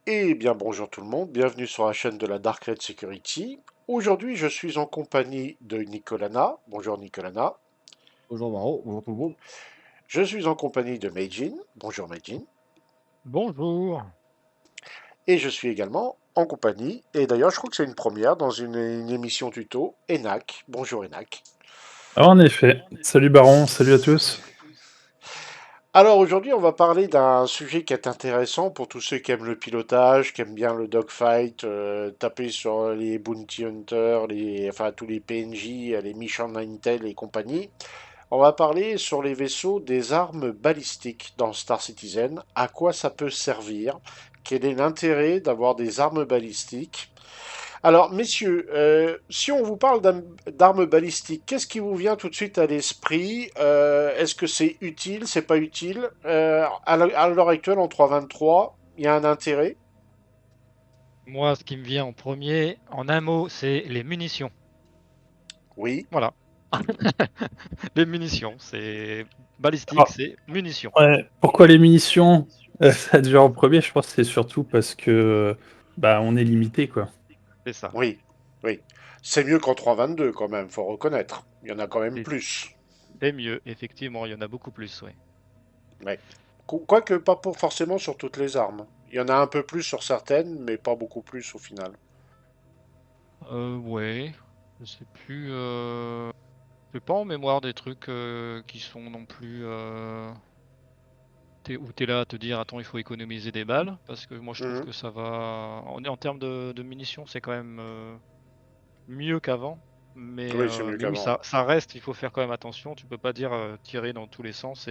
Eh bien bonjour tout le monde, bienvenue sur la chaîne de la Dark Red Security. Aujourd'hui je suis en compagnie de Nicolana. Bonjour Nicolana. Bonjour Maro, bonjour tout le monde. Je suis en compagnie de Meijin. Bonjour Meijin. Bonjour. Et je suis également en compagnie, et d'ailleurs je crois que c'est une première dans une émission tuto, Enak. Bonjour Enak. Ah, en effet. Salut Baron, salut à tous. Alors aujourd'hui on va parler d'un sujet qui est intéressant pour tous ceux qui aiment le pilotage, qui aiment bien le dogfight, taper sur les bounty hunters, enfin tous les PNJ, les Mission Intel et compagnie. On va parler sur les vaisseaux des armes balistiques dans Star Citizen. À quoi ça peut servir? Quel est l'intérêt d'avoir des armes balistiques? Alors, messieurs, si on vous parle d'armes balistiques, qu'est-ce qui vous vient tout de suite à l'esprit? Est-ce que c'est utile? C'est pas utile? À l'heure actuelle, en 3.23, il y a un intérêt? Moi, ce qui me vient en premier, en un mot, c'est les munitions. Oui. Voilà. Les munitions, c'est balistique, Ah, c'est munitions. ouais, pourquoi les munitions? Ça déjà en premier, je pense que c'est surtout parce que, bah, on est limité, quoi. C'est ça. Oui. Oui. C'est mieux qu'en 3.22 quand même, faut reconnaître. Il y en a quand même C'est plus. c'est mieux, effectivement, il y en a beaucoup plus, oui. Ouais. Quoique pas pour forcément sur toutes les armes. Il y en a un peu plus sur certaines, mais pas beaucoup plus au final. Ouais, je sais plus. J'ai pas en mémoire des trucs qui sont non plus. Où t'es là à te dire, attends, il faut économiser des balles, parce que moi je trouve Mhm. que ça va. En termes de munitions, c'est quand même mieux qu'avant. Oui, c'est mieux Mais oui, qu'avant. ça reste, il faut faire quand même attention. Tu peux pas dire tirer dans tous les sens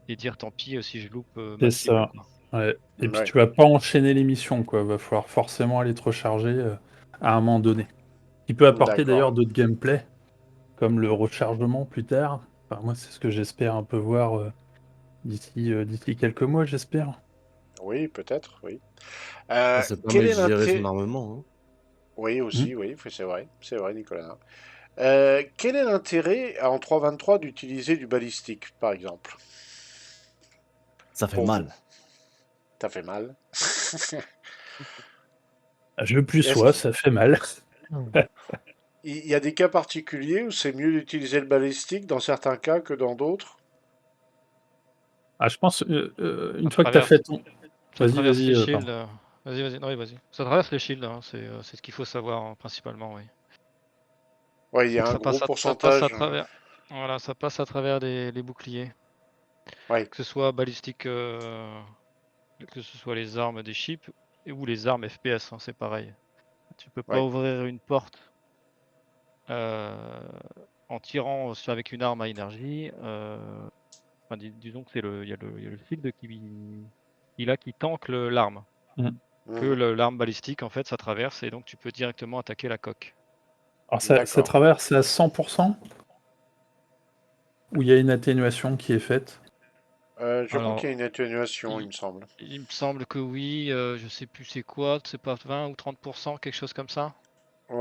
et dire tant pis si je loupe ma C'est cible, ça, quoi. ouais. Et puis Ouais. tu vas pas enchaîner les missions, quoi. Va falloir forcément aller te recharger, à un moment donné. Qui peut apporter D'accord. d'ailleurs d'autres gameplay, comme le rechargement plus tard. Enfin, moi, c'est ce que j'espère un peu voir, d'ici quelques mois, j'espère. Oui, peut-être, oui. Ça Quel permet de est gérer son l'intérêt... armement, hein. Oui, Mmh. aussi, oui, c'est vrai, Nicolas. Quel est l'intérêt en 3.23 d'utiliser du balistique, par exemple, Ça fait pour vous? mal. Ça fait mal. Je plus Est-ce sois, qu'il ça fait mal. y a des cas particuliers où c'est mieux d'utiliser le balistique dans certains cas que dans d'autres? Ah, je pense, Ça une fois que tu as fait traverse, ton ça vas-y, traverse vas-y, les pardon. shields. Vas-y, vas-y, non, oui, vas-y. Ça traverse les shields, hein, c'est ce qu'il faut savoir principalement, oui. Ouais, il y a un Ça gros passe ça passe à pourcentage. travers. Voilà, ça passe à travers les boucliers. Ouais, Que ce soit balistique, que ce soit les armes des chips ou les armes FPS, hein, c'est pareil. Tu peux pas ouais, ouvrir une porte en tirant avec une arme à énergie. Enfin, disons que il y a le shield qui tank l'arme. Mmh. Que mhm, l'arme balistique, en fait, ça traverse et donc tu peux directement attaquer la coque. Alors ça d'accord. traverse à 100 ou il y a une atténuation qui est faite? Je crois qu'il y Alors, a une atténuation, il il, me semble. il me semble que oui, je sais plus c'est quoi, c'est pas 20 ou 30%, quelque chose comme ça.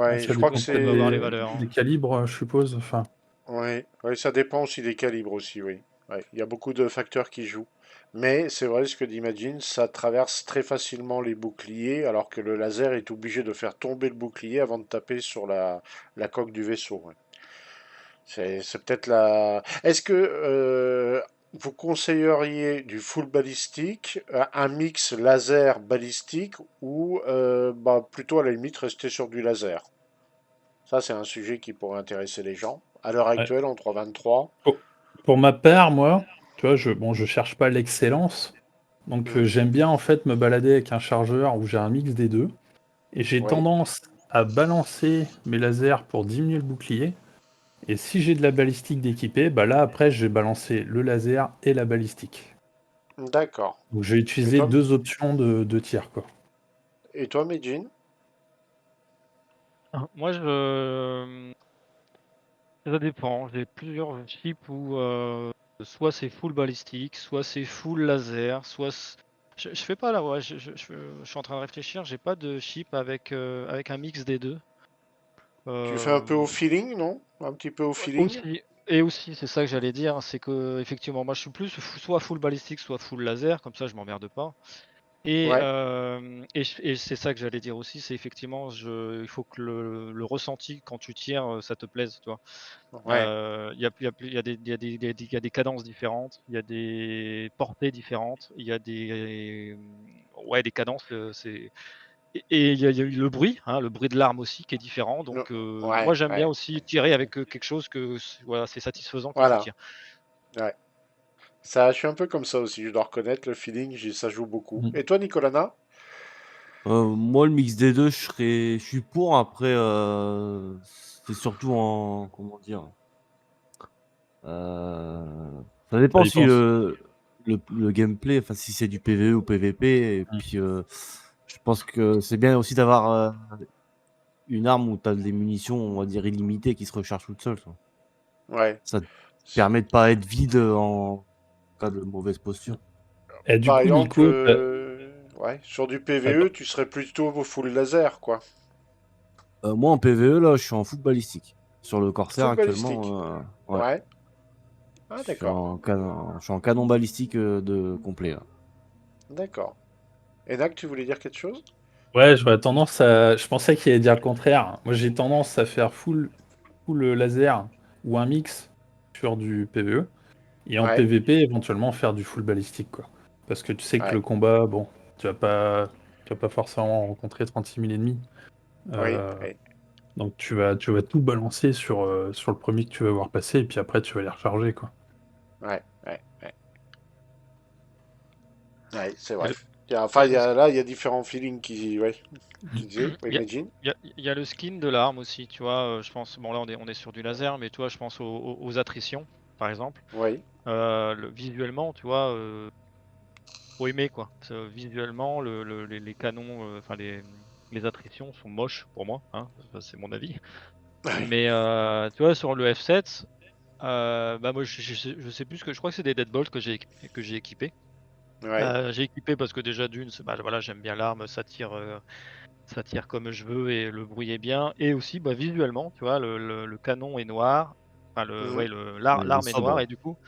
Bah, Ouais, ça je crois que dépend Je peut-être dois avoir les c'est... valeurs, des hein. calibres, je suppose, enfin. Ouais, ouais, ça dépend aussi des calibres aussi, oui. Ouais, il y a beaucoup de facteurs qui jouent. Mais c'est vrai ce que dit Imagine, ça traverse très facilement les boucliers, alors que le laser est obligé de faire tomber le bouclier avant de taper sur la coque du vaisseau. Ouais. C'est peut-être la... Est-ce que vous conseilleriez du full balistique, un mix laser balistique, ou bah, plutôt à la limite rester sur du laser? Ça, c'est un sujet qui pourrait intéresser les gens. À l'heure Ouais. actuelle, en 3.23. Pour ma part, moi, tu vois, je cherche pas l'excellence, donc Mhm. j'aime bien, en fait, me balader avec un chargeur où j'ai un mix des 2 et j'ai Oui, tendance à balancer mes lasers pour diminuer le bouclier et si j'ai de la balistique d'équipée, bah, là, après, je vais balancer le laser et la balistique. d'accord. Donc je vais Et utiliser toi, 2 options de tir, quoi. et toi, Medjin? Moi, ça dépend. J'ai plusieurs chips où soit c'est full balistique, soit c'est full laser, je fais pas là, ouais, je suis en train de réfléchir. J'ai pas de chip avec un mix des deux. Tu fais un peu au Euh, feeling, non? Un petit peu au feeling? Aussi, et aussi, c'est ça que j'allais dire, c'est que effectivement, moi je suis plus soit full balistique, soit full laser, comme ça je m'emmerde pas. Et, Ouais, et c'est ça que j'allais dire aussi, c'est effectivement, il faut que le ressenti quand tu tires, ça te plaise, tu vois. ouais. Il y a des cadences différentes, il y a des portées différentes, il y a ouais, des cadences, et il y a eu le bruit, hein, le bruit de l'arme aussi qui est différent. No- Donc, moi Ouais, j'aime bien ouais. aussi tirer avec, quelque chose voilà, c'est satisfaisant quand tu Voilà. tires. Ouais. Ça, je suis un peu comme ça aussi, je dois reconnaître, le feeling, ça joue beaucoup. Mm. Et toi, Nicolana? Moi, le mix des 2, je suis pour. Après, c'est surtout en comment dire? Ça dépend Ça aussi dépend. le gameplay, enfin, si c'est du PvE ou PvP et Mm. puis, je pense que c'est bien aussi d'avoir, une arme où tu as des munitions, on va dire illimitées qui se rechargent toutes seules, quoi. Ouais. Ça te permet de pas être vide, en cas de mauvaise posture. Et du Par coup, exemple, Nico, ouais, sur du t'as PvE, pas- tu serais plutôt au full laser, quoi. Moi, en PvE, là, je suis en full balistique. Sur le Corsair, Full balistique. actuellement, ouais, Ouais. Ah, d'accord. je suis en canon balistique, de complet, là. D'accord. Enak, tu voulais dire quelque chose? ouais, j'aurais tendance à. Je pensais qu'il allait dire le contraire. Moi, j'ai tendance à faire full laser ou un mix sur du PvE. Et en Ouais, PvP, éventuellement faire du full balistique, quoi. Parce que tu sais que ouais, le combat, bon, tu vas pas forcément rencontrer 36 000 ennemis. oui, Euh, oui, donc tu vas tout balancer sur le premier que tu vas voir passer, et puis après tu vas les recharger, quoi. ouais, ouais, ouais. Ouais, c'est Il y a vrai. le il y a le sk Là, il y a différents feelings qui, ouais. Tu disais, oui, il y a imagine. il y a le skin de l'arme aussi, tu vois? Je pense, bon là on est sur du laser, mais toi je pense aux attritions, par exemple. Oui. Visuellement, tu vois, faut aimer quoi. Visuellement, les canons, enfin les attritions sont moches pour moi, hein, ça c'est mon avis. Oui. Mais, tu vois, sur le F7, bah, moi je sais plus, ce que je crois que c'est des deadbolts que j'ai équipés. Ouais. J'ai équipé parce que déjà d'une, bah, voilà, j'aime bien l'arme, ça tire comme je veux et le bruit est bien, et aussi, bah, visuellement, tu vois, le canon est noir, enfin Mhm. ouais, Il est l'arme est noire, sobre. et du coup,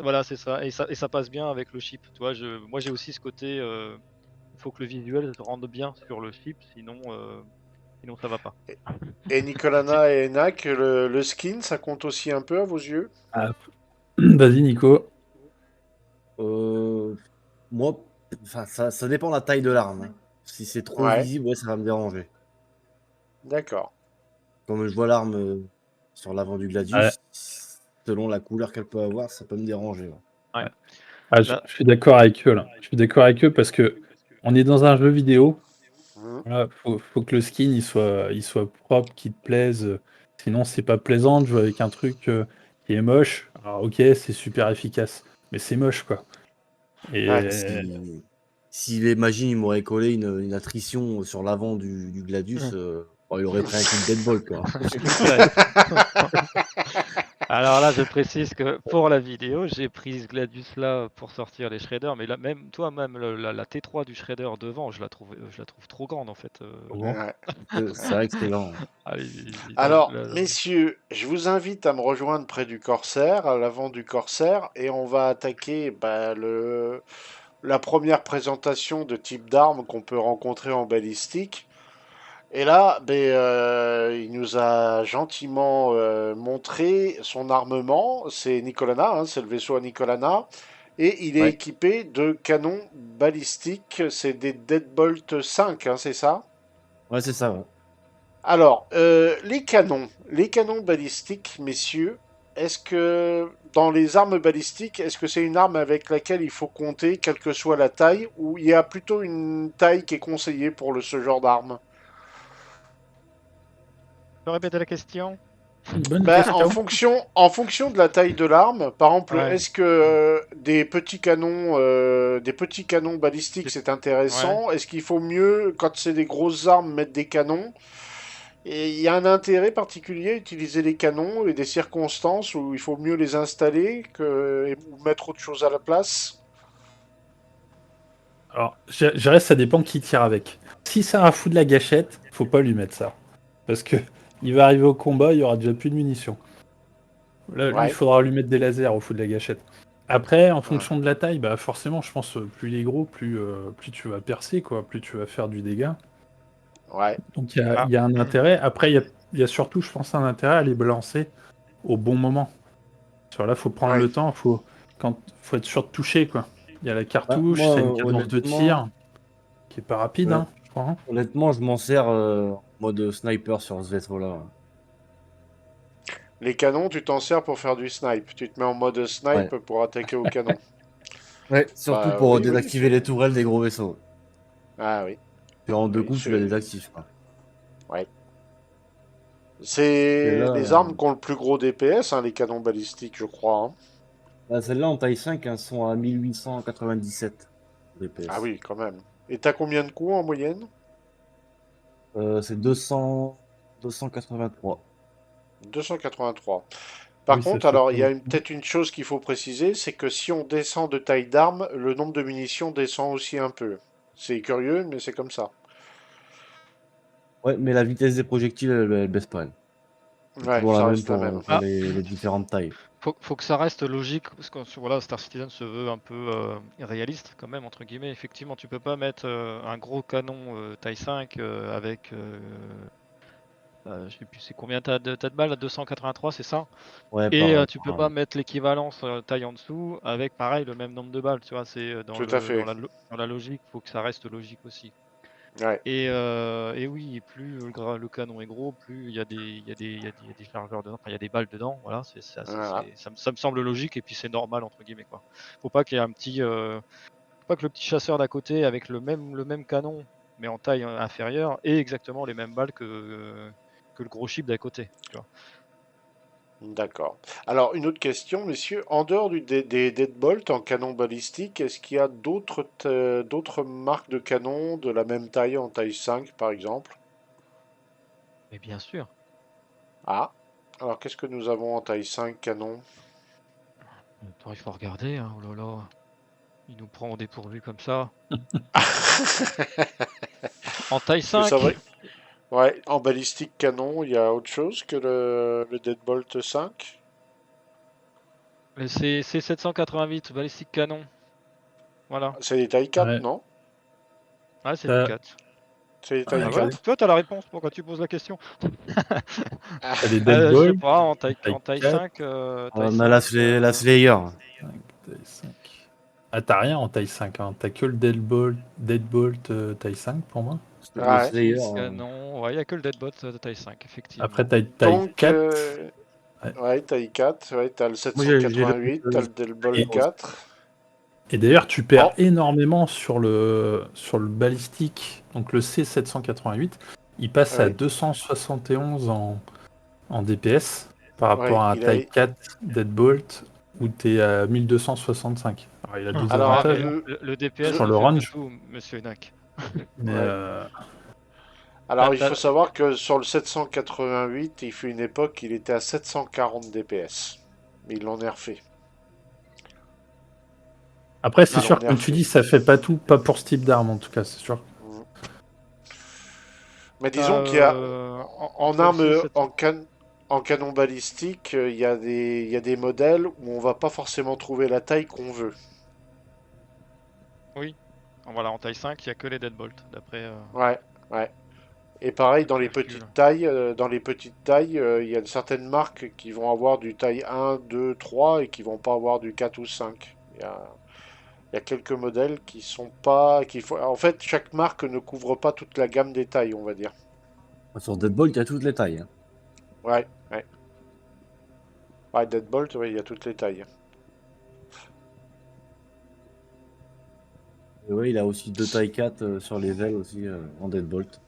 voilà, c'est ça, et ça passe bien avec le chip, tu vois? Moi j'ai aussi ce côté, il faut que le visuel se rende bien sur le chip, sinon ça va pas. Et C'est Nicolana et Enak, le skin, ça compte aussi un peu à vos yeux? Ah, vas-y, Nico. Heu, Moi, enfin, ça dépend de la taille de l'arme, hein. Si c'est trop Ouais, visible, ouais, ça va me déranger. d'accord. Comme je vois l'arme, sur l'avant du Ouais, Gladius, selon la couleur qu'elle peut avoir, ça peut me déranger, ouais. Ouais, ouais. Ah, je là, je suis d'accord avec eux, là. Je suis d'accord avec eux parce que on est dans un jeu vidéo. Mhm. Voilà, faut que le skin il soit propre, qu'il te plaise. Sinon, c'est pas plaisant de jouer avec un truc qui est moche. Alors, ok, c'est super efficace, mais c'est moche, quoi. Ouais. Bah, Et si imagine, il m'aurait collé une attrition sur l'avant du Gladius, bon, il aurait pris un coup de deadbolt, quoi. ouais. Alors là, je précise que pour la vidéo, j'ai pris ce Gladius là pour sortir les shredders, mais là, même toi, même la T3 du shredder devant, je la trouve trop grande en fait. bon. Ouais. C'est vrai que c'est lent, hein. Ah, Alors, messieurs, je vous invite à me rejoindre près du Corsair, à l'avant du Corsair, et on va attaquer bah, la première présentation de type d'arme qu'on peut rencontrer en balistique. Et là, ben, il nous a gentiment montré son armement. C'est Nicolana, hein, c'est le vaisseau à Nicolana. Et il est Ouais, équipé de canons balistiques. C'est des Deadbolt 5, hein, c'est ça? ouais, c'est ça, ouais. Alors, les canons balistiques, messieurs, est-ce que dans les armes balistiques, est-ce que c'est une arme avec laquelle il faut compter, quelle que soit la taille, ou il y a plutôt une taille qui est conseillée pour ce genre d'arme? Tu peux répéter la question? Bonne Ben, en question. fonction, en fonction de la taille de l'arme, par exemple, Ouais, est-ce que des petits canons balistiques c'est- c'est ouais. intéressant? Est-ce qu'il faut mieux, quand c'est des grosses armes, mettre des canons? Et il y a un intérêt particulier à utiliser les canons et des circonstances où il faut mieux les installer ou mettre autre chose à la place? Alors, je dirais, ça dépend qui tire avec. Si c'est un fou de la gâchette, faut pas lui mettre ça. Parce que il va arriver au combat, il y aura déjà plus de munitions. Là, lui, il Ouais, faudra lui mettre des lasers au fou de la gâchette. Après, en fonction de la taille, bah forcément, je pense plus il est gros, plus tu vas percer, quoi, plus tu vas faire du dégât. Ouais, Donc il Ah. y a un intérêt. Après, il y a surtout, je pense, un intérêt à les balancer au bon moment. Sur là, faut prendre ouais. le temps, faut être sûr de toucher, quoi. Il y a la Bah, cartouche, moi, c'est une cadence de tir qui est pas rapide, honnête- hein, je crois. Hein. honnêtement, je m'en sers en mode sniper sur ce vaisseau-là. Les canons, tu t'en sers pour faire du snipe. Tu te mets en mode Ouais. snipe pour attaquer au canon. Ouais, surtout Bah pour oui, oui. désactiver les tourelles des gros vaisseaux. Ah oui, Puis en deux oui, coups, tu la désactives, quoi. ouais. Et C'est là, les armes qui ont le plus gros DPS, hein, les canons balistiques, je crois. Hein. bah, celles-là en taille 5, elles sont à 1897 Ah DPS. oui, quand même. Et t'as combien de coups en moyenne? C'est 283. 283. Ah Par oui, ça contre, fait alors, pas il y a beaucoup. peut-être une chose qu'il faut préciser, c'est que si on descend de taille d'arme, le nombre de munitions descend aussi un peu. C'est curieux, mais c'est comme ça. Ouais, mais la vitesse des projectiles, elle baisse pas, elle. C'est Ouais, toujours la ça même reste la même. pour les différentes tailles. Faut que ça reste logique, parce que voilà, Star Citizen se veut un peu réaliste quand même, entre guillemets. Effectivement, tu peux pas mettre un gros canon taille 5 avec, je sais plus c'est combien t'as de balles, à 283, c'est ça? Ouais, Et par, tu peux par- pas mettre l'équivalence taille en dessous avec pareil le même nombre de balles, tu vois, c'est Tout à fait. dans la logique, faut que ça reste logique aussi. Ouais. Et oui, et plus le canon est gros, plus il y a des chargeurs dedans, enfin il y a des balles dedans, voilà, Voilà. ça me semble logique et puis c'est normal entre guillemets quoi. Faut pas qu'il y ait faut pas que le petit chasseur d'à côté avec le même canon mais en taille inférieure ait exactement les mêmes balles que le gros chip d'à côté, tu vois. D'accord. Alors, une autre question, messieurs. En dehors des Deadbolt en canon balistique, est-ce qu'il y a d'autres marques de canons de la même taille, en taille 5, par exemple? Mais bien sûr. Ah. Alors, qu'est-ce que nous avons en taille 5 canon? Attends, il faut regarder, hein, oh là là, il nous prend au dépourvu comme ça. En taille Parce que c'est 5. vrai. Ouais, en balistique canon, il y a autre chose que le Deadbolt 5? C'est 788 balistique canon. Voilà. C'est les tailles 4, Ouais. non? Ah, c'est du T'as 4. C'est les ouais, tailles Bah voilà, 4? toi t'as la réponse, pourquoi tu poses la question? t'as les Je sais Deadbolt, pas, taille en taille 4, 5, taille On a la, 5. la Slayer. 5, taille 5. Ah, t'as rien en taille 5, hein. T'as que le Deadbolt taille 5 pour moi. Le Ouais. Slayer. Canon, ouais, il y a que le Deadbot de taille 5, Après, effectivement. t'as taille Donc, 4. Ouais. ouais, taille 4, ouais, t'as le Moi, j'ai le. 788, t'as le Deadbolt Et, 4. et d'ailleurs, tu perds Oh, énormément sur le balistique. Donc le C788, il passe à ouais, 271 en DPS par rapport ouais, à un taille 4 Deadbolt où t'es à 1265. Alors il a deux alors, Ouais, avantages mais hein, le DPS le- sur ne le fait pas range, tout, monsieur Nak. mais ouais. Alors, il faut T'as- savoir que sur le 788, il fut une époque, il était à 740 DPS. Mais ils l'ont nerfé. après c'est Ils l'ont sûr, comme tu nerfé. dis, ça fait pas tout, pas pour ce type d'arme en tout cas, c'est sûr. Mm. Mais t'as, disons qu'il y a, en entre le arme, C700. en canon balistique, il y a des modèles où on va pas forcément trouver la taille qu'on veut. Oui, voilà, en taille 5, il y a que les Deadbolt, Ouais, ouais. Et pareil, d'après Hercule. dans les petites tailles, il y a certaines marques qui vont avoir du taille 1, 2, 3 et qui vont pas avoir du 4 ou 5. Il y a quelques modèles qui sont pas, en fait, chaque marque ne couvre pas toute la gamme des tailles, on va dire. Sur Deadbolt, il y a toutes les tailles. Hein. Ouais, ouais. Ouais, Deadbolt, ouais, il y a toutes les tailles. Et ouais, il a aussi deux tailles 4 sur les ailes aussi en Deadbolt.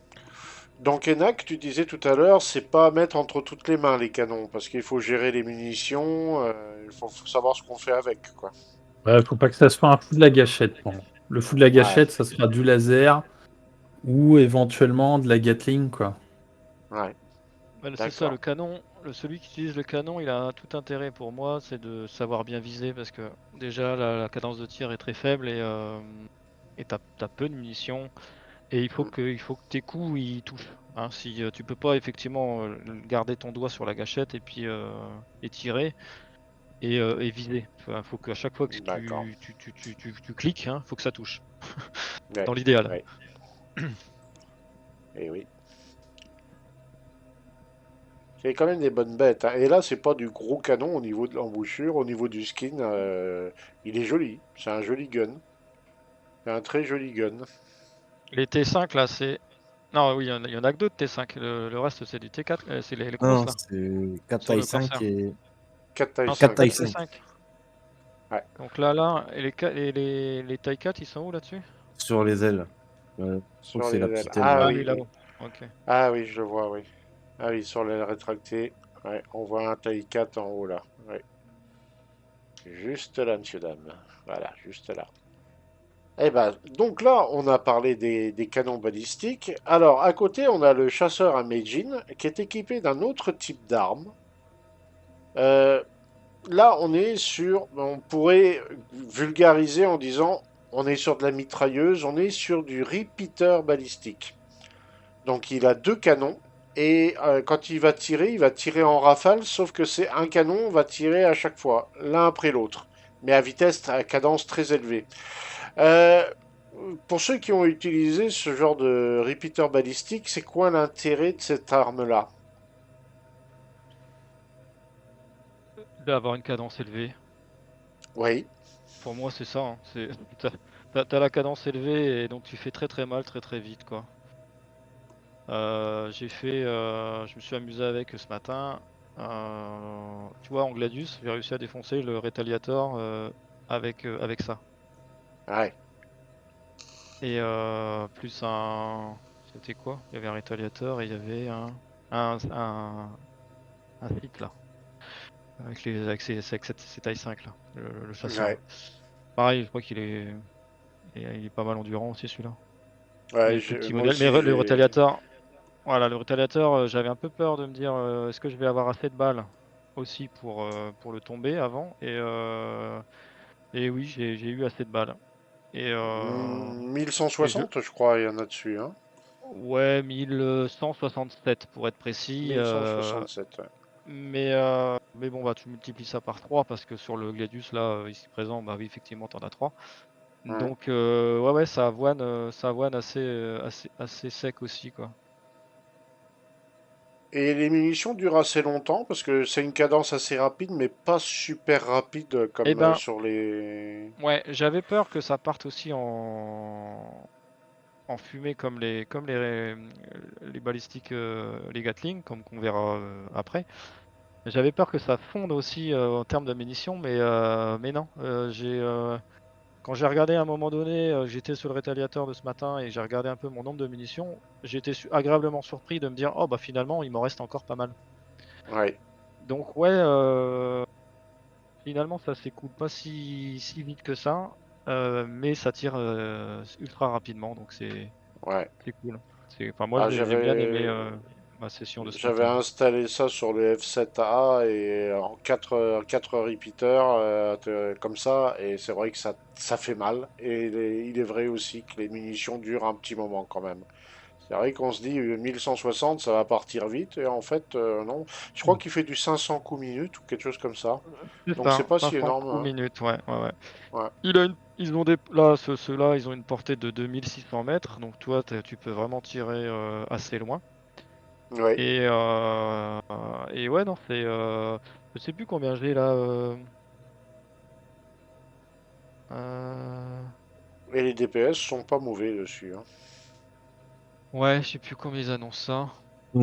Donc Enac, tu disais tout à l'heure, c'est pas à mettre entre toutes les mains les canons, parce qu'il faut gérer les munitions, faut savoir ce qu'on fait avec, quoi. Ouais, faut pas que ça soit un fou de la gâchette pour moi. Le fou de la Ouais, gâchette, ça sera du laser ou éventuellement de la Gatling quoi. ouais, Ouais, c'est ça, le d'accord. canon, celui qui utilise le canon, il a tout intérêt pour moi, c'est de savoir bien viser parce que déjà la cadence de tir est très faible et t'as peu de munitions et il faut que tes coups ils touchent. Hein. Si tu peux pas effectivement garder ton doigt sur la gâchette et puis et tirer, et viser. Enfin, faut qu'à chaque fois que D'accord. tu cliques, hein, faut que ça touche. Ouais, Dans l'idéal. ouais. Et oui. C'est quand même des bonnes bêtes, hein. Et là, c'est pas du gros canon au niveau de l'embouchure, au niveau du skin. Il est joli. C'est un joli gun. C'est un très joli gun. Les T5 là, c'est. Non, oui, il y en a que deux de T5. Le reste, c'est du T4. C'est les grosses Non, là, c'est 4 sur taille le 5 curseur. et 4 taille Non, c'est 4 5. taille 4 5 T5. Ouais. Donc là, et les taille 4, ils sont où là-dessus? sur les ailes. Je crois que Sur c'est les la ailes. petite aile Ah là. Ah oui, oui, oui. là-haut. Ok. Ah oui, je le vois, oui. Ah oui, sur l'aile rétractée. Ouais, on voit un taille 4 en haut là. Ouais. Juste là, monsieur, dame. Voilà, juste là. Eh ben, donc là, on a parlé des canons balistiques. Alors, à côté, on a le chasseur à Meijin, qui est équipé d'un autre type d'arme. Euh, Là, on est sur, on pourrait vulgariser en disant, on est sur de la mitrailleuse, on est sur du repeater balistique. Donc, il a deux canons. Et quand il va tirer en rafale, sauf que c'est un canon, on va tirer à chaque fois, l'un après l'autre, mais à cadence très élevée. Euh, pour ceux qui ont utilisé ce genre de repeater balistique, c'est quoi l'intérêt de cette arme-là? D'avoir une cadence élevée. Oui, Pour moi, c'est ça, hein. T'as la cadence élevée et donc tu fais très très mal très très vite quoi. Je me suis amusé avec ce matin. Tu vois, en Gladius, j'ai réussi à défoncer le Retaliator avec ça. ouais, Et plus un. C'était quoi? Il y avait un Retaliator et il y avait un, un, un site là. Avec ces taille 5 là, le chasseur ouais, là. Pareil, je crois il est pas mal endurant aussi celui-là. Il est ouais, plus petit moi modèle. Mais aussi, je le l'ai. Retaliator, voilà, le Retaliator, j'avais un peu peur de me dire est-ce que je vais avoir assez de balles aussi pour le tomber avant. Et oui, j'ai eu assez de balles. Et 1160, je crois, il y en a dessus, hein. ouais, 1167 pour être précis. 1167, ouais. Mais bon, bah, tu multiplies ça par 3 parce que sur le Gladius, là, ici présent, bah oui, effectivement, t'en as 3. Hmm. Donc, ouais, ça avoine assez sec aussi, quoi. Et les munitions durent assez longtemps parce que c'est une cadence assez rapide, mais pas super rapide Eh comme ben, sur les. ouais, j'avais peur que ça parte aussi en fumée comme les balistiques, les Gatling, comme qu'on verra après. J'avais peur que ça fonde aussi en termes de munitions, mais non. Quand j'ai regardé à un moment donné, j'étais sur le rétaliateur de ce matin et j'ai regardé un peu mon nombre de munitions, j'ai été agréablement surpris de me dire, oh bah finalement, il m'en reste encore pas mal. Ouais, Donc ouais, finalement, ça s'écoule pas si vite que ça, mais ça tire ultra rapidement, donc ouais. c'est cool. Enfin, moi, Ah, j'ai bien aimé j'avais. ma session de ce J'avais matin. installé ça sur le F7A et en 4 repeaters comme ça, et c'est vrai que ça fait mal. Et il est vrai aussi que les munitions durent un petit moment quand même. C'est vrai qu'on se dit 1160 ça va partir vite, et en fait, non. Je crois qu'il fait du 500 coups minutes ou quelque chose comme ça. C'est Donc c'est ça, pas si 500 énorme, coups hein. minutes, ouais, ouais, ouais. Ouais. Ils ont là, ceux-là, ils ont une portée de 2600 mètres, donc toi, tu peux vraiment tirer assez loin. Oui. Et, et ouais, non, je sais plus combien j'ai là. Euh, Et les DPS sont pas mauvais dessus, hein. ouais, je sais plus combien ils annoncent ça.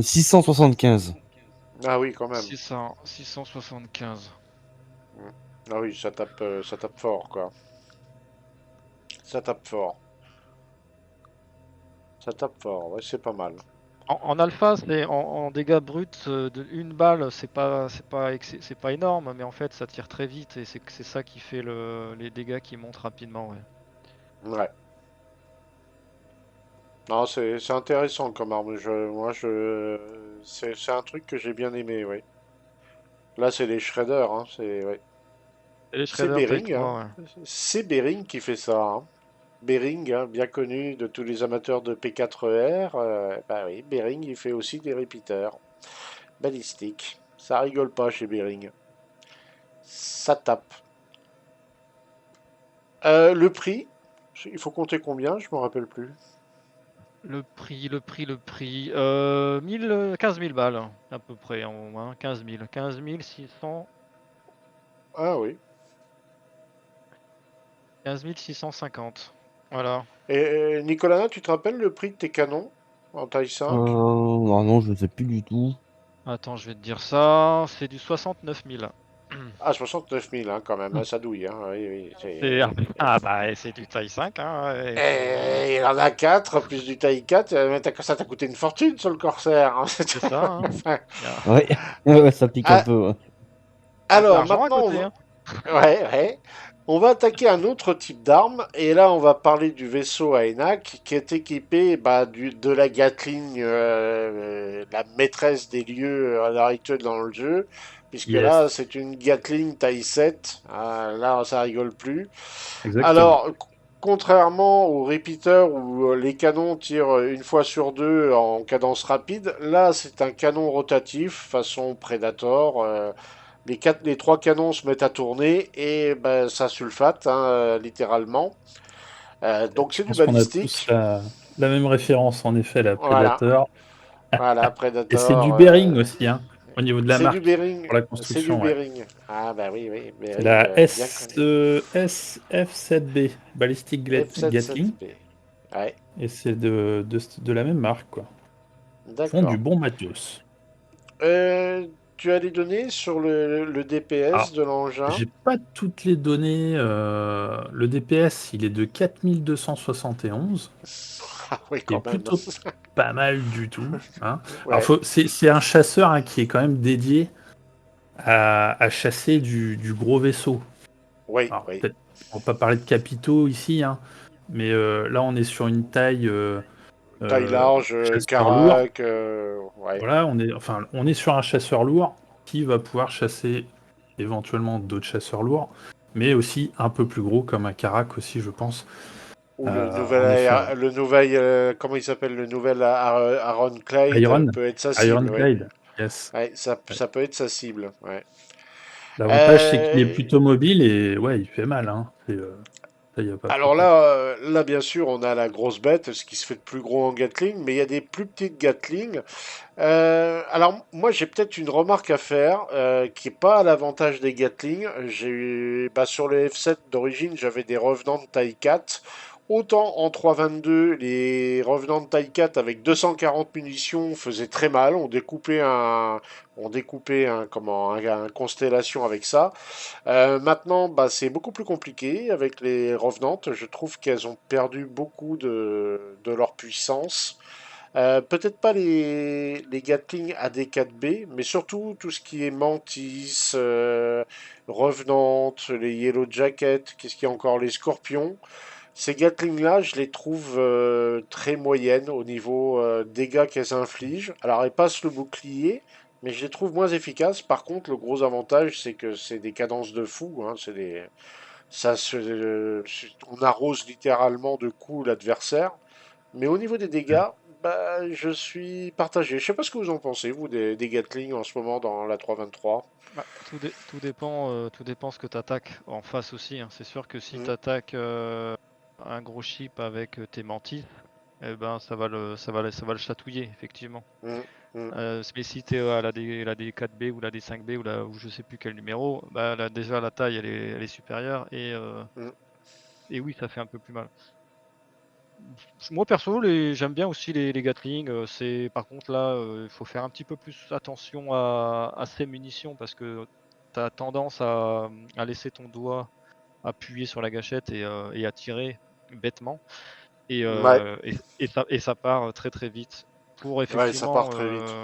675. Ah oui, quand même. 675. Mm. Ah oui, ça tape fort, quoi. Ça tape fort. Ça tape fort, ouais, c'est pas mal. En alpha, en dégâts bruts de une balle, c'est pas énorme, mais en fait, ça tire très vite et c'est ça qui fait les dégâts qui montent rapidement, ouais. Ouais. Non, c'est intéressant comme arme. C'est un truc que j'ai bien aimé, oui. Là, c'est les shredders, hein. Ouais. Et les C'est shredders taille Bering, hein. 3, ouais. C'est Bering qui fait ça, hein. Bering, hein, bien connu de tous les amateurs de P4R. Bah oui, Bering, il fait aussi des repeaters balistiques. Ça rigole pas chez Bering. Ça tape. Le prix, il faut compter combien? Je me rappelle plus. Le prix. 15 000 balles, à peu près, en haut, hein, 15 000. 15 600, Ah oui. 15 650. Voilà. Et Nicolas, tu te rappelles le prix de tes canons en taille 5? Ah non, je ne sais plus du tout. Attends, je vais te dire ça. C'est du 69 000. Ah, 69 000, hein, quand même, hein, ça douille. Hein, oui, oui, Bah, c'est du taille 5, hein. Et il en a 4 plus du taille 4, mais ça t'a coûté une fortune sur le Corsair. Hein, C'est ça, hein. Enfin, Ouais, ouais, ça pique un ah, peu. Ouais. Il y a de alors, l'argent à maintenant, côté, hein. ouais, ouais. On va attaquer un autre type d'arme, et là on va parler du vaisseau Aenak qui est équipé de la Gatling, la maîtresse des lieux à l'heure actuelle dans le jeu, puisque là Yes, c'est une Gatling taille 7, ah, là ça rigole plus. exactement. Alors, contrairement au repeater où les canons tirent une fois sur deux en cadence rapide, là c'est un canon rotatif façon Predator. Les trois canons se mettent à tourner et ben, ça sulfate, hein, littéralement. Donc Je c'est du pense qu'on a tous balistique. la même référence, en effet, la Voilà, Predator. voilà, Et c'est du Predator. Bearing aussi, hein, au niveau de la C'est du marque, bearing, pour la c'est du construction, ouais. bearing. Ah bah oui, oui, C'est bearing la bien connu. SF7B, Ballistic Gatling, F77B. Ouais, et c'est de la même marque, quoi. Ils font du d'accord. bon matos. Tu as les données sur le DPS Alors, de l'engin? j'ai pas toutes les données. Le DPS, il est de 4271, Ah oui, qui est quand même. plutôt pas mal du tout, hein. Alors, Ouais, c'est un chasseur, hein, qui est quand même dédié à chasser du gros vaisseau. oui, Alors, oui. peut-être, on va pas parler de capitaux ici, hein, mais là, on est sur une taille Taille euh, large, chasseur lourd. carac, ouais. Voilà, on est sur un chasseur lourd qui va pouvoir chasser éventuellement d'autres chasseurs lourds, mais aussi un peu plus gros comme un Karak aussi, je pense. Ou le nouvel, En effet, le nouvel, comment il s'appelle, le nouvel Aaron Clyde Iron, peut être sa cible, oui. Ironclad, yes. Ouais, Ouais. ça peut être sa cible, ouais. L'avantage, c'est qu'il est Euh, plutôt mobile et ouais, il fait mal, hein. Ça, y a pas alors photo. là, là, bien sûr, on a la grosse bête, ce qui se fait de plus gros en Gatling, mais il y a des plus petites Gatling. Alors, moi, j'ai peut-être une remarque à faire qui n'est pas à l'avantage des Gatling. Sur le F7 d'origine, j'avais des revenants de taille 4. Autant en 3.22, les revenants de taille 4 avec 240 munitions faisaient très mal. On découpait un constellation avec ça. Maintenant, c'est beaucoup plus compliqué avec les revenantes. Je trouve qu'elles ont perdu beaucoup de leur puissance. Peut-être pas les Gatling AD4B, mais surtout tout ce qui est Mantis, Revenant, les Yellow Jacket, qu'est-ce qu'il y a encore, les Scorpions. Ces Gatling-là, je les trouve très moyennes au niveau dégâts qu'elles infligent. Alors, elles passent le bouclier, mais je les trouve moins efficaces. Par contre, le gros avantage, c'est que c'est des cadences de fou. Hein, on arrose littéralement de coups l'adversaire. Mais au niveau des dégâts, je suis partagé. Je sais pas ce que vous en pensez, vous, des Gatling en ce moment dans la 3.23. Bah, tout dépend ce que tu attaques en face aussi, hein. C'est sûr que si Mm, tu attaques un gros ship avec tes mantis, eh ben ça va le chatouiller, effectivement. mm, mm, Mais si tu es à la D4B ou la D5B ou je sais plus quel numéro, bah là, déjà la taille elle est supérieure mm. et oui, ça fait un peu plus mal. Moi perso, j'aime bien aussi les Gatling. Par contre là, il faut faire un petit peu plus attention à ces munitions parce que tu as tendance à laisser ton doigt appuyer sur la gâchette et à tirer bêtement. Et, Ouais, euh, et, et ça part très très vite. Pour ouais, ça part effectivement, très vite.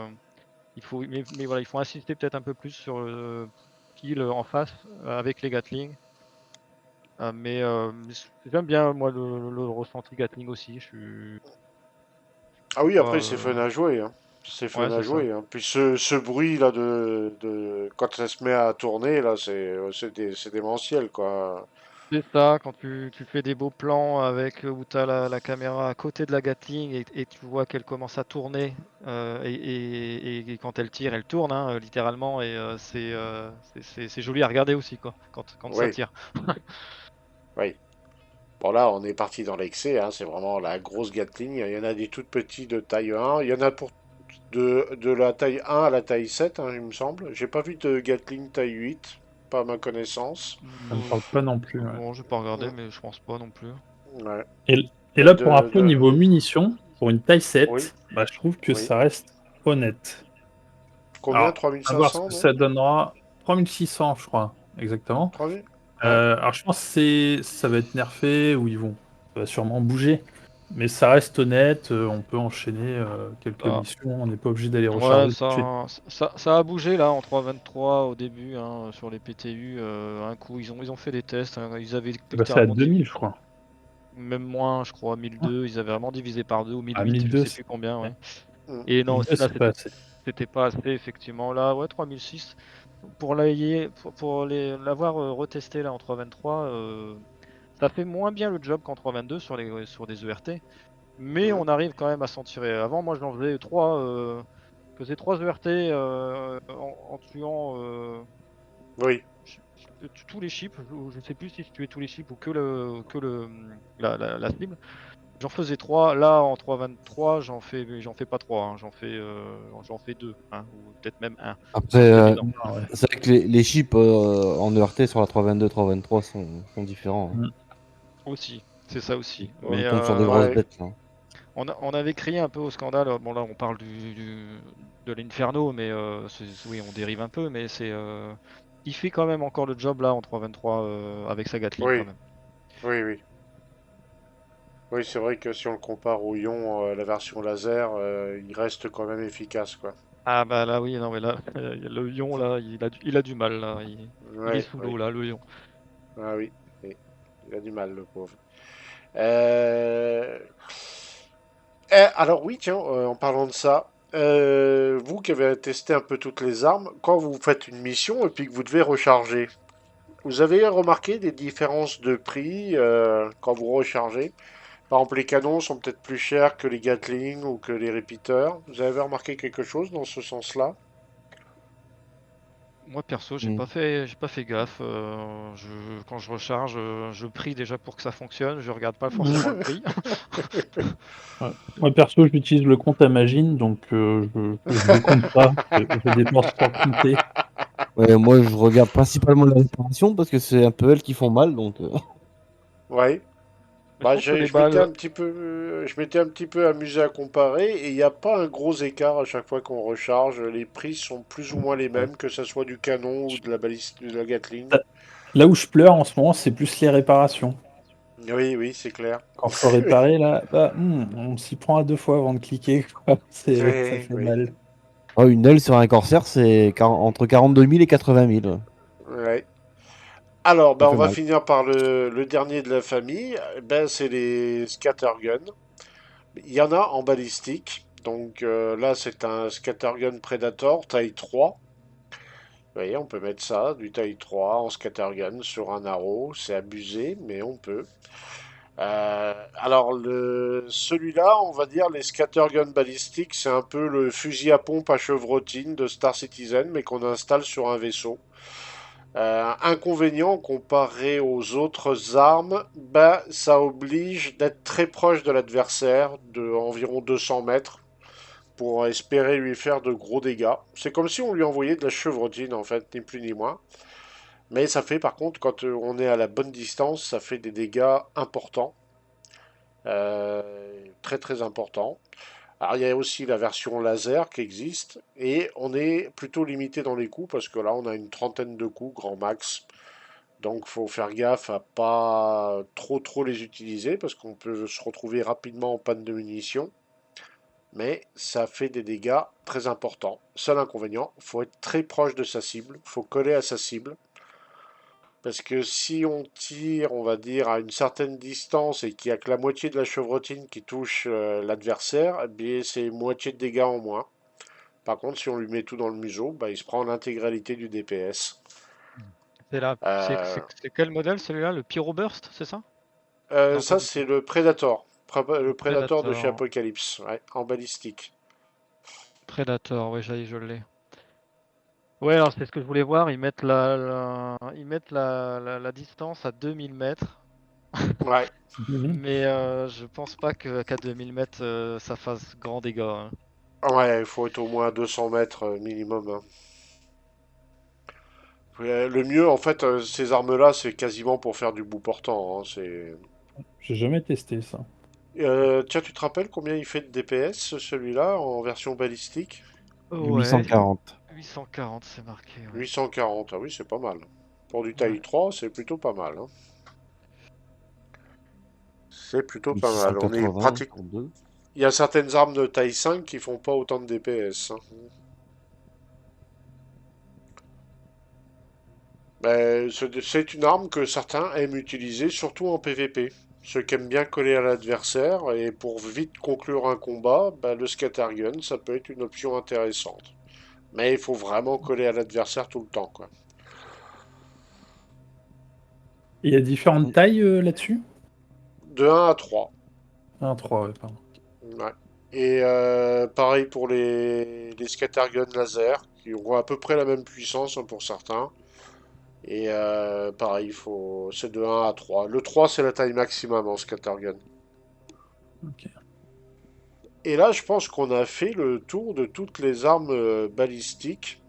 mais voilà, il faut insister peut-être un peu plus sur le kill en face avec les Gatling. Mais j'aime bien moi le ressenti Gatling aussi. Ah oui, Pas, après, c'est fun à jouer. Hein. C'est fun ouais, à c'est ça. jouer. Hein. Puis ce bruit là quand ça se met à tourner, là, c'est démentiel, quoi. C'est ça, quand tu fais des beaux plans avec où tu as la caméra à côté de la Gatling et tu vois qu'elle commence à tourner, et quand elle tire, elle tourne, hein, littéralement et c'est joli à regarder aussi quoi, quand ça Oui, tire. oui. Bon là, on est parti dans l'excès, hein, c'est vraiment la grosse Gatling. Il y en a des toutes petites de taille 1. Il y en a pour de la taille 1 à la taille 7, hein, il me semble. J'ai pas vu de Gatling taille 8, pas à ma connaissance. Ça me Bof, parle pas non plus. Ouais. non, j'ai pas regardé, Mm, mais je pense pas non plus. ouais. Et, et Mais là, pour info, niveau munitions, pour une taille Oui, 7, bah, je trouve que oui. ça reste honnête. Combien? Alors, à voir ce 3500, que non? ça donnera. 3600, je crois, exactement. 3000? Ouais. Alors, je pense que ça va être nerfé ou ça va sûrement bouger. Mais ça reste honnête, on peut enchaîner quelques Ça, missions, on n'est pas obligé d'aller ouais, recharger tout de suite. ça a bougé là en 3.23 au début, hein, sur les PTU. Un coup, ils ont fait des tests, hein, ils avaient C'est passé à littéralement 2000, je crois. même moins, je crois, 1002. Ils avaient vraiment divisé par 2 ou À 1008, je 1002, sais plus combien, ouais. ouais. Mm. Et non, 1002, là, c'est pas assez. c'était pas assez, effectivement. Là, ouais, 3006. Pour l'avoir retesté là en 3.23, ça fait moins bien le job qu'en 3.22 sur des ERT. Mais Mm. on arrive quand même à s'en tirer. Avant, moi, j'en faisais 3, je faisais 3 ERT en tuant Oui, tous les chips. Je sais plus si je tuais tous les chips ou la cible. J'en faisais 3. Là, en 3.23, j'en fais pas 3, hein. J'en fais 2, hein, ou peut-être même un. Après, C'est évident. Ah ouais. c'est vrai que les chips en ERT sur la 322, 323 sont différents, hein. Mm. Aussi, c'est ça aussi. On Mais tombe sur des grosses ouais, bêtes, là. on avait crié un peu au scandale. Bon, là, on parle de l'Inferno, mais oui, on dérive un peu, mais il fait quand même encore le job là en 3.23 avec sa Gatling quand oui, même. oui, oui. Oui, c'est vrai que si on le compare au Ion, la version laser, il reste quand même efficace, quoi. Ah bah là, oui, non, mais là, le lion, là, il a du mal, là. Il est Ouais, sous oui. l'eau, là, le lion. Ah oui, oui. Il a du mal, le pauvre. Euh, alors oui, tiens, en parlant de ça, vous qui avez testé un peu toutes les armes, quand vous faites une mission et puis que vous devez recharger, vous avez remarqué des différences de prix quand vous rechargez? Par exemple, les canons sont peut-être plus chers que les Gatling ou que les repeaters. Vous avez remarqué quelque chose dans ce sens-là? Moi, perso, Mm. j'ai pas fait gaffe. Quand je recharge, je prie déjà pour que ça fonctionne. Je regarde pas Mm. forcément le prix. Ouais. Moi, perso, j'utilise le compte Amagine, donc je décompte pas, je dépense sans compter. Ouais, moi, je regarde principalement la réparation parce que c'est un peu elles qui font mal, donc Ouais. Mais je Bah, trouve que les je m'étais balles, un petit peu, je m'étais un petit peu amusé à comparer et il n'y a pas un gros écart à chaque fois qu'on recharge. Les prix sont plus ou moins les Ouais. mêmes, que ce soit du canon ou de la baliste, de la Gatling. Là où je pleure en ce moment, c'est plus les réparations. Oui, oui, c'est clair. Quand faut réparer, là, bah, on s'y prend à 2 fois avant de cliquer, quoi. Ça Oui, fait oui. mal. oh, une aile sur un Corsair, c'est entre 42 000 et 80 000. Ouais. Alors, Ça ben, on fait va mal. finir par le dernier de la famille. Ben, c'est les scatterguns. Il y en a en balistique. Donc là, c'est un scattergun Predator taille 3. Vous voyez, on peut mettre ça, du taille 3 en scattergun sur un arrow. C'est abusé, mais on peut. Alors, celui-là, on va dire, les scatterguns balistiques, c'est un peu le fusil à pompe à chevrotine de Star Citizen, mais qu'on installe sur un vaisseau. Inconvénient comparé aux autres armes, bah, ça oblige d'être très proche de l'adversaire, de environ 200 mètres, pour espérer lui faire de gros dégâts. C'est comme si on lui envoyait de la chevrotine, en fait, ni plus ni moins. Mais ça fait, par contre, quand on est à la bonne distance, ça fait des dégâts importants. Très très importants. Alors il y a aussi la version laser qui existe et on est plutôt limité dans les coups parce que là on a une trentaine de coups grand max. Donc faut faire gaffe à pas trop les utiliser parce qu'on peut se retrouver rapidement en panne de munitions. Mais ça fait des dégâts très importants. Seul inconvénient, faut être très proche de sa cible, faut coller à sa cible. Parce que si on tire, on va dire, à une certaine distance et qu'il n'y a que la moitié de la chevrotine qui touche l'adversaire, eh bien c'est moitié de dégâts en moins. Par contre, si on lui met tout dans le museau, bah, il se prend l'intégralité du DPS. Euh, C'est quel modèle celui-là? Le Pyroburst, c'est ça? Non, pas Ça, du c'est tout. le Predator. Le Le Predator de chez Predator. Apocalypse, ouais, en balistique. Predator, oui, je l'ai. Ouais, alors c'est ce que je voulais voir. Ils mettent la distance à 2000 mètres. Ouais, Mhm. Mais je pense pas qu'à 2000 mètres, ça fasse grand dégât, hein. ouais, il faut être au moins à 200 mètres minimum, hein. Le mieux, en fait, ces armes-là, c'est quasiment pour faire du bout portant, hein, J'ai jamais testé ça. Tiens, tu te rappelles combien il fait de DPS, celui-là, en version balistique? Ouais, 840. 840, c'est marqué, ouais. 840, ah oui, c'est pas mal. Pour du Ouais. taille 3, c'est plutôt pas mal, hein. C'est plutôt pas mal. On est 1680 pratique. pour 2. Il y a certaines armes de taille 5 qui font pas autant de DPS, hein. Ben, c'est une arme que certains aiment utiliser, surtout en PvP. Ceux qui aiment bien coller à l'adversaire, et pour vite conclure un combat, ben, le scattergun, ça peut être une option intéressante. Mais il faut vraiment coller à l'adversaire tout le temps, quoi. Il y a différentes tailles là-dessus? De 1 à 3. Un 3, ouais, pardon. Ouais. Et pareil pour les scatterguns laser, qui ont à peu près la même puissance, hein, pour certains. Et pareil, c'est de 1 à 3. Le 3, c'est la taille maximum en scattergun. Ok. Et là, je pense qu'on a fait le tour de toutes les armes balistiques,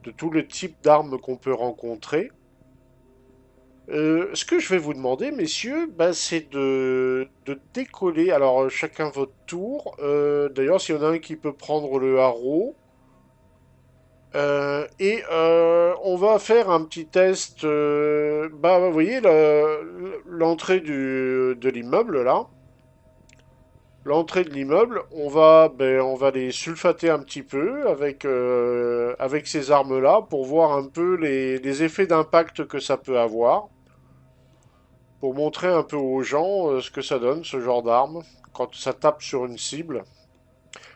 de tous les types d'armes qu'on peut rencontrer. Ce que je vais vous demander, messieurs, bah, c'est de décoller. Alors, chacun votre tour. D'ailleurs, s'il y en a un qui peut prendre le haro. On va faire un petit test. Bah, vous voyez l'entrée de l'immeuble là. L'entrée de l'immeuble, on va les sulfater un petit peu avec ces armes-là pour voir un peu les effets d'impact que ça peut avoir, pour montrer un peu aux gens ce que ça donne, ce genre d'arme, quand ça tape sur une cible.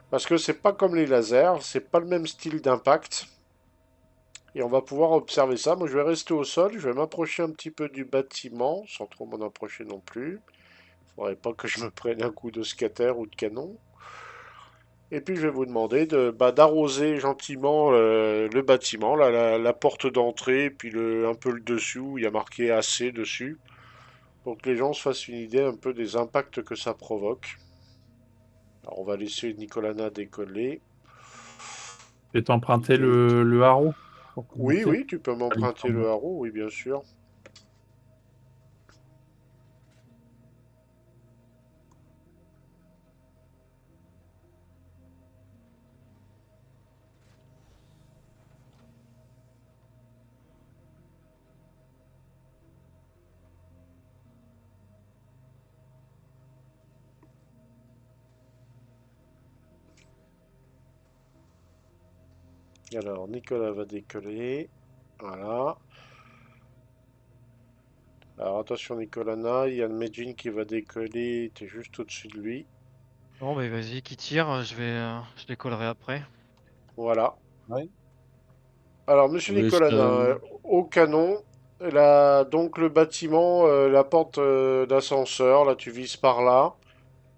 Parce que c'est pas comme les lasers, c'est pas le même style d'impact. Et on va pouvoir observer ça. Moi, je vais rester au sol, je vais m'approcher un petit peu du bâtiment, sans trop m'en approcher non plus. Faudrait pas que je me prenne un coup de scatter ou de canon. Et puis je vais vous demander d'arroser gentiment le bâtiment, la porte d'entrée, puis un peu le dessus où il y a marqué AC dessus, pour que les gens se fassent une idée un peu des impacts que ça provoque. Alors on va laisser Nicolana décoller. Je vais t'emprunter Nickel. le haro pour Oui, commencer. oui, tu peux Ça lui m'emprunter semble. le haro, oui, bien sûr. Alors, Nicolas va décoller. Voilà. Alors attention Nicolana, il y a le Medjin qui va décoller, t'es juste au-dessus de lui. Bon, bah vas-y, qui tire, je décollerai après. Voilà. Ouais. Alors, monsieur Oui, Nicolana, au canon, là, donc le bâtiment, la porte d'ascenseur, là tu vises par là,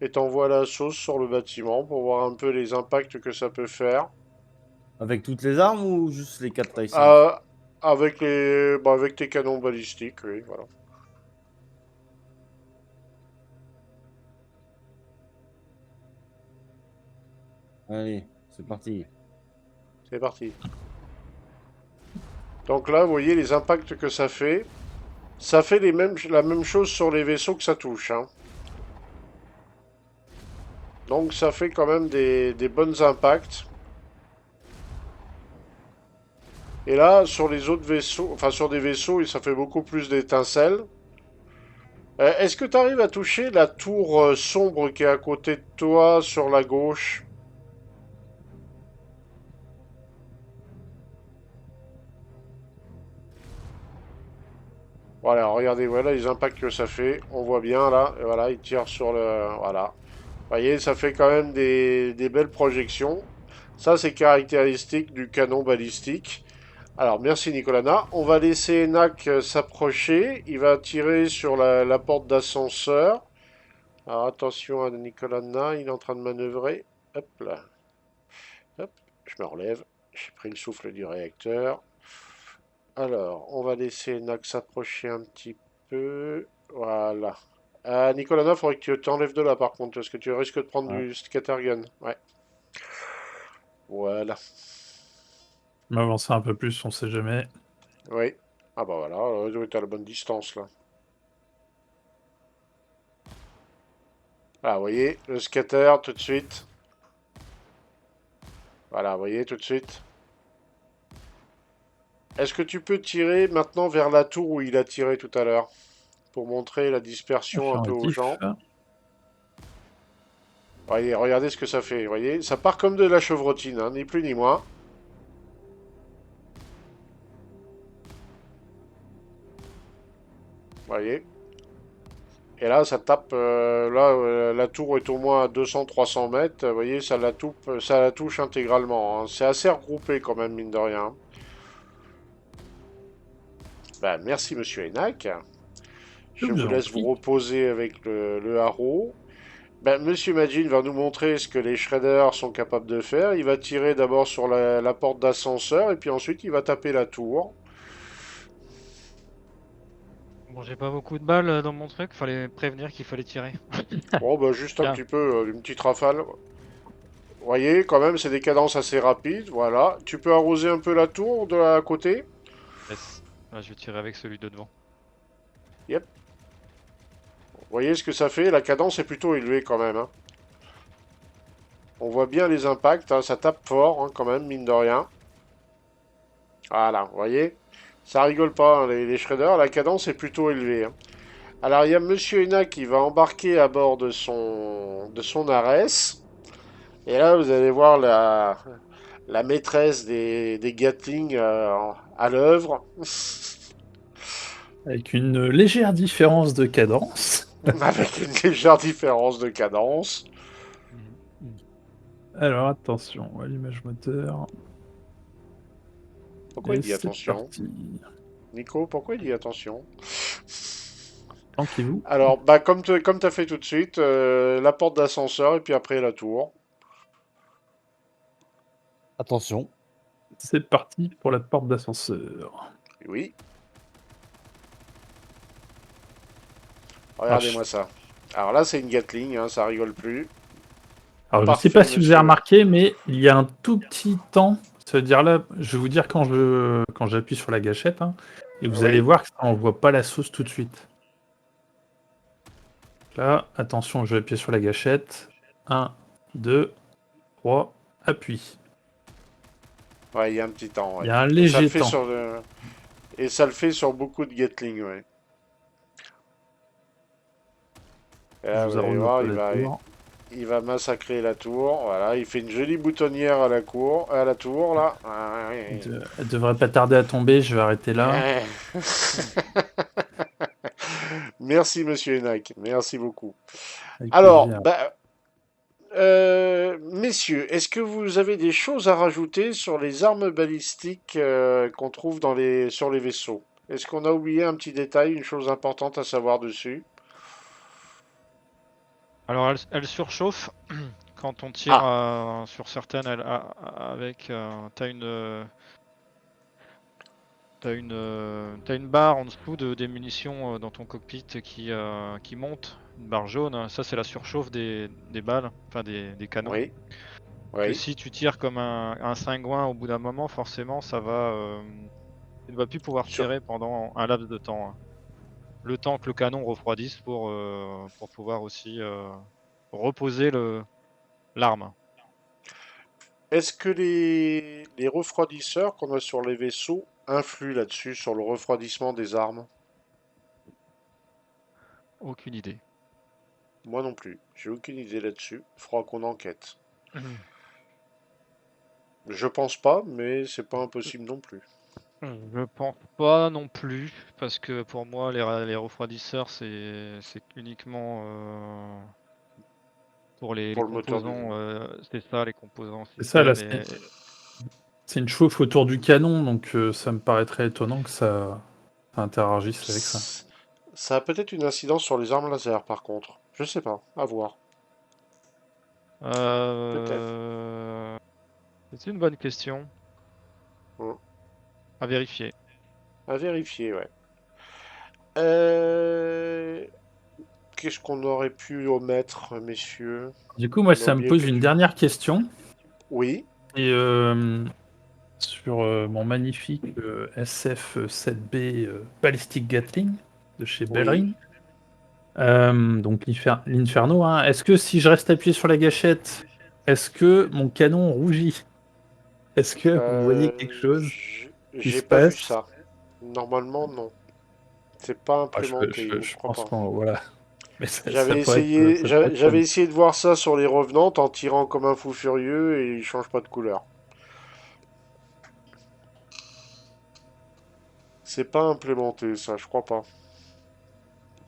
et t'envoies la sauce sur le bâtiment pour voir un peu les impacts que ça peut faire. Avec toutes les armes ou juste les 4 taille 5? Euh, avec tes canons balistiques, oui, voilà. Allez, c'est parti. C'est parti. Donc là, vous voyez les impacts que ça fait. Ça fait la même chose sur les vaisseaux que ça touche, hein. Donc ça fait quand même des bons impacts. Et là, sur les autres vaisseaux, enfin sur des vaisseaux, ça fait beaucoup plus d'étincelles. Est-ce que tu arrives à toucher la tour sombre qui est à côté de toi sur la gauche? Voilà, regardez, voilà les impacts que ça fait. On voit bien là, et voilà, il tire sur le... Voilà. Vous voyez, ça fait quand même des belles projections. Ça, c'est caractéristique du canon balistique. Alors, merci Nicolana. On va laisser Enak s'approcher. Il va tirer sur la porte d'ascenseur. Alors, attention à Nicolana, il est en train de manœuvrer. Hop là. Hop, je me relève. J'ai pris le souffle du réacteur. Alors, on va laisser Enak s'approcher un petit peu. Voilà. Nicolana, il faudrait que tu t'enlèves de là par contre, parce que tu risques de prendre Ouais. du scattergun. Ouais. Voilà. M'avancer un peu plus, on sait jamais. Oui. Ah bah voilà, tu à la bonne distance là. Ah, vous voyez, le scatter tout de suite. Voilà, vous voyez tout de suite. Est-ce que tu peux tirer maintenant vers la tour où il a tiré tout à l'heure? Pour montrer la dispersion un peu aux Affirmatif. gens. Voyez, regardez ce que ça fait. Voyez, ça part comme de la chevrotine, hein, ni plus ni moins. Voyez. Et là, ça tape. La tour est au moins à 200-300 mètres. Vous voyez, ça la touche intégralement, hein. C'est assez regroupé quand même, mine de rien. Bah, merci, monsieur Enak. Je Je vous vous en laisse vous prie. reposer avec le haro. Ben, Monsieur Majin va nous montrer ce que les shredders sont capables de faire. Il va tirer d'abord sur la porte d'ascenseur et puis ensuite il va taper la tour. Bon, j'ai pas beaucoup de balles dans mon truc, fallait prévenir qu'il fallait tirer. Bon, ben juste un Tiens. petit peu, une petite rafale. Vous voyez, quand même, c'est des cadences assez rapides. Voilà. Tu peux arroser un peu la tour de à côté. Yes. Là, je vais tirer avec celui de devant. Yep. Vous voyez ce que ça fait? La cadence est plutôt élevée quand même, hein. On voit bien les impacts, hein. Ça tape fort, hein, quand même, mine de rien. Voilà, vous voyez? Ça rigole pas, hein, les shredders. La cadence est plutôt élevée, hein. Alors, il y a Monsieur Ena qui va embarquer à bord de son Ares. Et là, vous allez voir la maîtresse des Gatling à l'œuvre. Avec une légère différence de cadence. Avec une légère différence de cadence. Alors attention, allumage moteur. Pourquoi il Et dit c'est attention? parti. Nico, pourquoi il dit attention? Planquez-vous. Alors, bah, comme tu as fait tout de suite, la porte d'ascenseur et puis après la tour. Attention. C'est parti pour la porte d'ascenseur. Oui, Alors, regardez-moi ça. Alors là, c'est une Gatling, hein, ça rigole plus. Alors, je sais Parfait, pas si vous avez monsieur. remarqué, mais il y a un tout petit temps. C'est-à-dire là, je vais vous dire quand j'appuie sur la gâchette, hein, et vous allez Oui, voir que ça envoie pas la sauce tout de suite. Là, attention, je vais appuyer sur la gâchette. 1, 2, 3, appuie. ouais, il y a un petit temps, Il ouais. y a un Et ça le léger fait temps. sur beaucoup de Gatling, ouais. Et Je là, vous vous allez arrose un voir, peu la tour. il va massacrer la tour. Voilà, il fait une jolie boutonnière à la tour, là. Ah, ouais. Elle devrait pas tarder à tomber, je vais arrêter là. Merci, monsieur Enak. Merci beaucoup. Avec Alors, plaisir. bah, messieurs, est-ce que vous avez des choses à rajouter sur les armes balistiques qu'on trouve sur les vaisseaux? Est-ce qu'on a oublié un petit détail, une chose importante à savoir dessus? Alors, elle surchauffe quand on tire Ah, sur certaines. Avec, t'as une barre en dessous des munitions dans ton cockpit qui monte, une barre jaune. Ça, c'est la surchauffe des balles, enfin des canons. oui, Que oui. si tu tires comme un cingouin au bout d'un moment, forcément, tu ne vas plus pouvoir Sur... tirer pendant un laps de temps, hein. Le temps que le canon refroidisse pour pouvoir aussi reposer l'arme. Est-ce que les refroidisseurs qu'on a sur les vaisseaux influent là-dessus, sur le refroidissement des armes? Aucune idée. Moi non plus. J'ai aucune idée là-dessus. Faudra qu'on enquête. Je pense pas, mais c'est pas impossible non plus. Je pense pas non plus, parce que pour moi, les refroidisseurs, c'est uniquement pour les Pour le moteur du... composants, c'est ça, les composants C'est ça, là, système. C'est une chauffe autour du canon, donc ça me paraîtrait étonnant que ça interagisse avec ça. Ça a peut-être une incidence sur les armes laser, par contre. Je sais pas, à voir. Peut-être. C'est une bonne question Hmm. à vérifier. À vérifier, ouais. Euh, Qu'est-ce qu'on aurait pu omettre, messieurs? Du coup, moi, On a ça me oublié pose une quelque... dernière question. Oui, Et sur mon magnifique SF-7B Ballistic Gatling de chez oui. Bellring, donc l'Inferno, hein. Est-ce que si je reste appuyé sur la gâchette, est-ce que mon canon rougit? Est-ce que vous voyez quelque chose qui J'ai se pas vu passe? ça. Normalement, non. C'est pas Ah, implémenté, je je crois pense pas. qu'on voilà, mais ça pourrait être J'avais fun. essayé de voir ça sur les revenantes en tirant comme un fou furieux et il change pas de couleur. C'est pas implémenté, ça, je crois pas.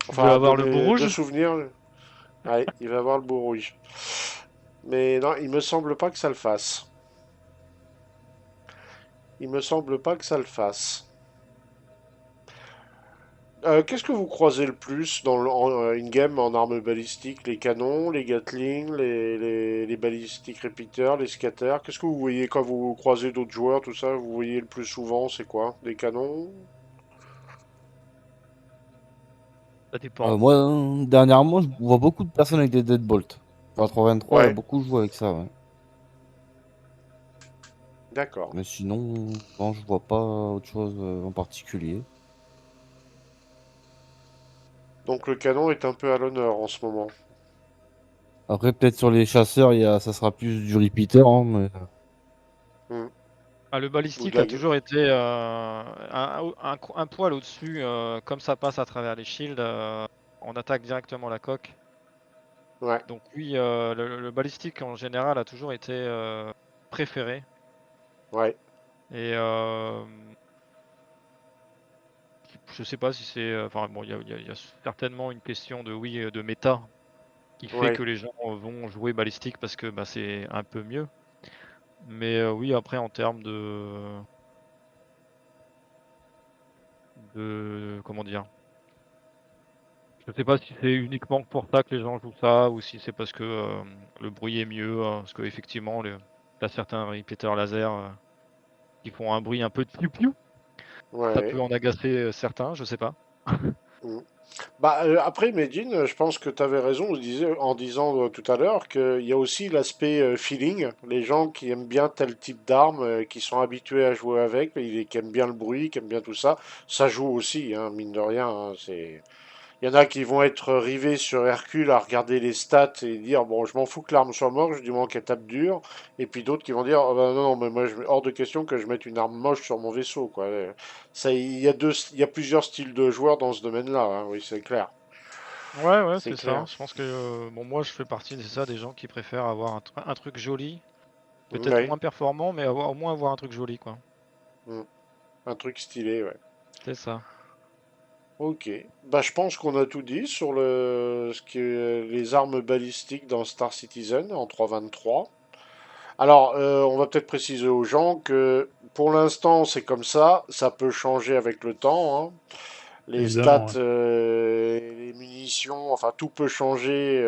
Il va Enfin, avoir le bout de rouge. souvenir, ouais, il va avoir le beau rouge. Mais non, il me semble pas que ça le fasse. Il me semble pas que ça le fasse. Qu'est-ce que vous croisez le plus dans in-game en armes balistiques? Les canons, les Gatling, les balistiques repeaters, les scatters? Qu'est-ce que vous voyez quand vous croisez d'autres joueurs, tout ça? Vous voyez le plus souvent, c'est quoi? Des canons? Ça dépend. Moi, dernièrement, je vois beaucoup de personnes avec des deadbolts. 83, il y a Ouais, beaucoup joué avec ça, ouais. d'accord. Mais sinon, non, je vois pas autre chose en particulier. Donc le canon est un peu à l'honneur en ce moment. Après, peut-être sur les chasseurs, ça sera plus du repeater, hein, mais... Hmm. Ah, le Ou de balistique la... a toujours été un poil au-dessus, comme ça passe à travers les shields, on attaque directement la coque. Ouais, Donc oui, le balistique en général a toujours été préféré. ouais, Et je sais pas si c'est, enfin bon, il y a certainement une question de oui, de méta qui fait ouais. que les gens vont jouer balistique parce que bah, c'est un peu mieux. Mais oui, après en termes de comment dire? Je sais pas si c'est uniquement pour ça que les gens jouent ça ou si c'est parce que, le bruit est mieux, parce qu'effectivement tu certains repeaters laser, qui font un bruit un peu de piou piou. Ça Ouais. peut en agacer, certains, je sais pas. Hmm. Bah, après, Medine, je pense que tu avais raison en disant tout à l'heure qu'il y a aussi l'aspect feeling. Les gens qui aiment bien tel type d'arme, qui sont habitués à jouer avec, qui aiment bien le bruit, qui aiment bien tout ça, ça joue aussi, hein, mine de rien. Hein, il y en a qui vont être rivés sur Hercule à regarder les stats et dire bon, je m'en fous que l'arme soit moche, du moment qu'elle tape dur. Et puis d'autres qui vont dire oh, bah, non, mais moi, hors de question que je mette une arme moche sur mon vaisseau, quoi. Ça, il y a plusieurs styles de joueurs dans ce domaine-là, hein, oui, c'est clair. Ouais, ouais, C'est c'est ça. clair. Je pense que, bon, moi, je fais partie de ça, des gens qui préfèrent avoir un truc joli, peut-être Ouais. moins performant, mais au moins avoir un truc joli, quoi. Mm. Un truc stylé, ouais. C'est ça. Ok. Bah, je pense qu'on a tout dit sur ce qui est les armes balistiques dans Star Citizen en 3.23. Alors, on va peut-être préciser aux gens que pour l'instant, c'est comme ça peut changer avec le temps, hein. Les stats, Évidemment, ouais. les munitions, enfin tout peut changer.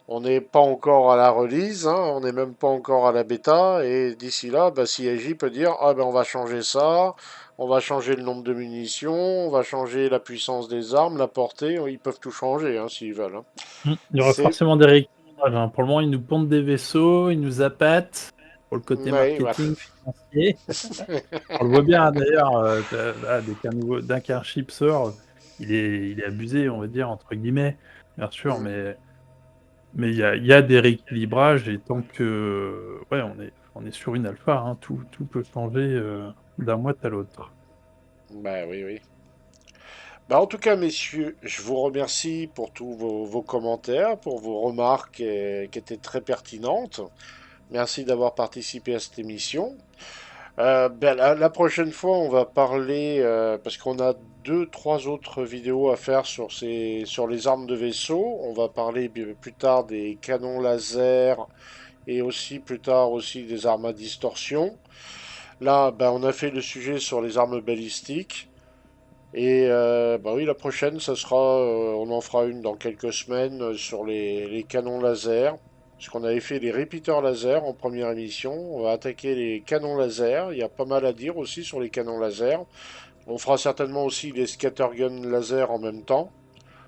On n'est pas encore à la release, hein, on n'est même pas encore à la bêta, et d'ici là, bah, CIJ peut dire ah ben on va changer ça, on va changer le nombre de munitions, on va changer la puissance des armes, la portée, ils peuvent tout changer hein, s'ils veulent. Hein. Il y aura C'est forcément des rééquilibrages, hein. Pour le moment, ils nous pondent des vaisseaux, ils nous appâtent pour le côté ouais, bah, marketing, financier. On le voit bien hein, d'ailleurs, là, dès qu'un chip sort, il est abusé, on va dire, entre guillemets, bien sûr, mm, mais il y a des rééquilibrages et tant que ouais, on est sur une alpha, hein, tout peut changer, d'un mois à l'autre. bah oui, oui. Bah, en tout cas, messieurs, je vous remercie pour tous vos commentaires, pour vos remarques qui étaient très pertinentes. Merci d'avoir participé à cette émission. Ben, la prochaine fois, on va parler, parce qu'on a deux, trois autres vidéos à faire sur les armes de vaisseau. On va parler plus tard des canons laser et aussi plus tard aussi des armes à distorsion. Là, ben, on a fait le sujet sur les armes balistiques. Et bah oui, la prochaine, ça sera, on en fera une dans quelques semaines sur les canons laser. Parce qu'on avait fait les repeaters laser en première émission. On va attaquer les canons laser. Il y a pas mal à dire aussi sur les canons laser. On fera certainement aussi les scattergun laser en même temps.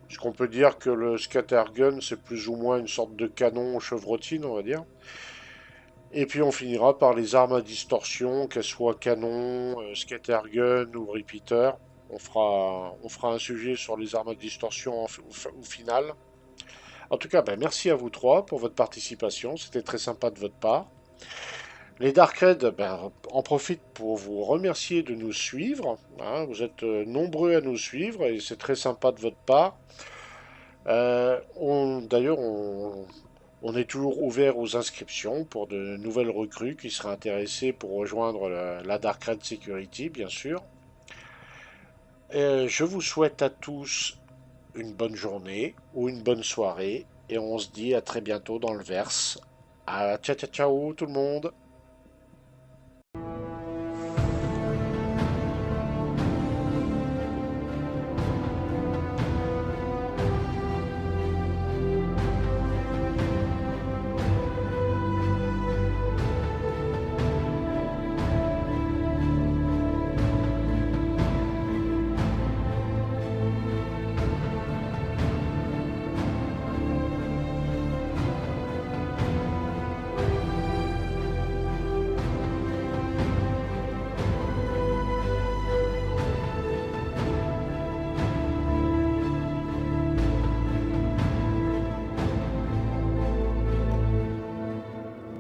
Puisqu'on peut dire que le scattergun, c'est plus ou moins une sorte de canon chevrotine, on va dire. Et puis on finira par les armes à distorsion, qu'elles soient canon, scattergun ou repeater. On fera un sujet sur les armes à distorsion au final. En tout cas, ben, merci à vous trois pour votre participation. C'était très sympa de votre part. Les Dark Red ben, en profitent pour vous remercier de nous suivre. Hein. Vous êtes nombreux à nous suivre et c'est très sympa de votre part. D'ailleurs, on est toujours ouvert aux inscriptions pour de nouvelles recrues qui seraient intéressées pour rejoindre la Dark Red Security, bien sûr. Je vous souhaite à tous une bonne journée ou une bonne soirée et on se dit à très bientôt dans le verse. Ah, ciao ciao ciao tout le monde!